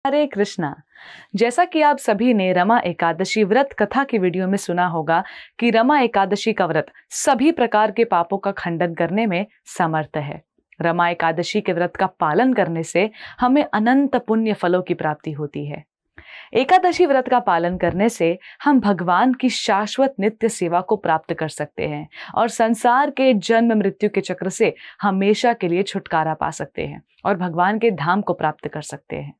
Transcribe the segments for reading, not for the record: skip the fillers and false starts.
हरे कृष्णा। जैसा कि आप सभी ने रमा एकादशी व्रत कथा की वीडियो में सुना होगा कि रमा एकादशी का व्रत सभी प्रकार के पापों का खंडन करने में समर्थ है। रमा एकादशी के व्रत का पालन करने से हमें अनंत पुण्य फलों की प्राप्ति होती है। एकादशी व्रत का पालन करने से हम भगवान की शाश्वत नित्य सेवा को प्राप्त कर सकते हैं और संसार के जन्म मृत्यु के चक्र से हमेशा के लिए छुटकारा पा सकते हैं और भगवान के धाम को प्राप्त कर सकते हैं।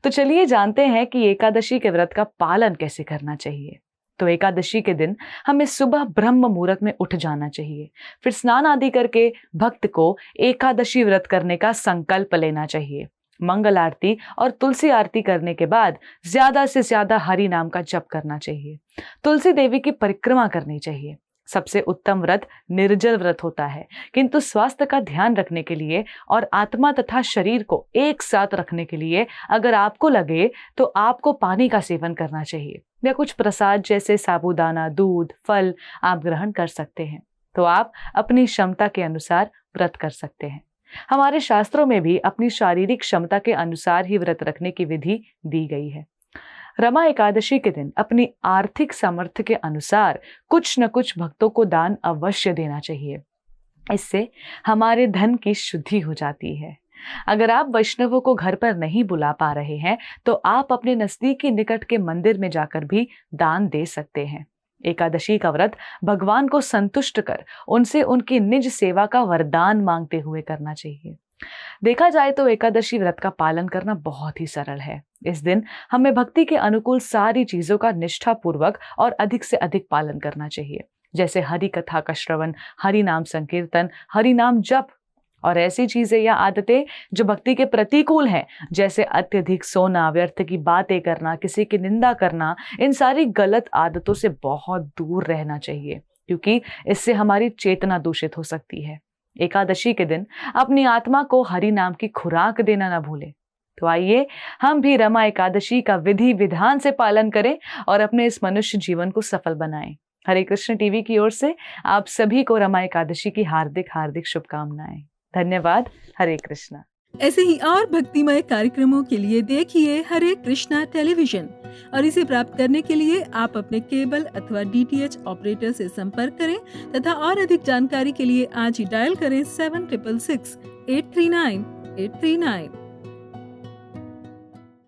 तो चलिए जानते हैं कि एकादशी के व्रत का पालन कैसे करना चाहिए। तो एकादशी के दिन हमें सुबह ब्रह्म मुहूर्त में उठ जाना चाहिए। फिर स्नान आदि करके भक्त को एकादशी व्रत करने का संकल्प लेना चाहिए। मंगल आरती और तुलसी आरती करने के बाद ज्यादा से ज्यादा हरि नाम का जप करना चाहिए। तुलसी देवी की परिक्रमा करनी चाहिए। सबसे उत्तम व्रत निर्जल व्रत होता है, किंतु स्वास्थ्य का ध्यान रखने के लिए और आत्मा तथा शरीर को एक साथ रखने के लिए अगर आपको लगे तो आपको पानी का सेवन करना चाहिए या कुछ प्रसाद जैसे साबूदाना, दूध, फल आप ग्रहण कर सकते हैं। तो आप अपनी क्षमता के अनुसार व्रत कर सकते हैं। हमारे शास्त्रों में भी अपनी शारीरिक क्षमता के अनुसार ही व्रत रखने की विधि दी गई है। रमा एकादशी के दिन अपनी आर्थिक सामर्थ्य के अनुसार कुछ न कुछ भक्तों को दान अवश्य देना चाहिए। इससे हमारे धन की शुद्धि हो जाती है। अगर आप वैष्णवों को घर पर नहीं बुला पा रहे हैं तो आप अपने नजदीकी निकट के मंदिर में जाकर भी दान दे सकते हैं। एकादशी का व्रत भगवान को संतुष्ट कर उनसे उनकी निज सेवा का वरदान मांगते हुए करना चाहिए। देखा जाए तो एकादशी व्रत का पालन करना बहुत ही सरल है। इस दिन हमें भक्ति के अनुकूल सारी चीजों का निष्ठा पूर्वक और अधिक से अधिक पालन करना चाहिए, जैसे हरि कथा का श्रवण, हरि नाम संकीर्तन, हरि नाम जप और ऐसी चीजें या आदतें जो भक्ति के प्रतिकूल हैं, जैसे अत्यधिक सोना, व्यर्थ की बातें करना, किसी की निंदा करना। इन सारी गलत आदतों से बहुत दूर रहना चाहिए, क्योंकि इससे हमारी चेतना दूषित हो सकती है। एकादशी के दिन अपनी आत्मा को हरि नाम की खुराक देना ना भूलें। तो आइए हम भी रमा एकादशी का विधि विधान से पालन करें और अपने इस मनुष्य जीवन को सफल बनाएं। हरे कृष्ण टीवी की ओर से आप सभी को रमा एकादशी की हार्दिक हार्दिक शुभकामनाएं। धन्यवाद। हरे कृष्णा। ऐसे ही और भक्तिमय कार्यक्रमों के लिए देखिए हरे कृष्णा टेलीविजन और इसे प्राप्त करने के लिए आप अपने केबल अथवा DTH ऑपरेटर से संपर्क करें तथा और अधिक जानकारी के लिए आज ही डायल करें 7666 839 839।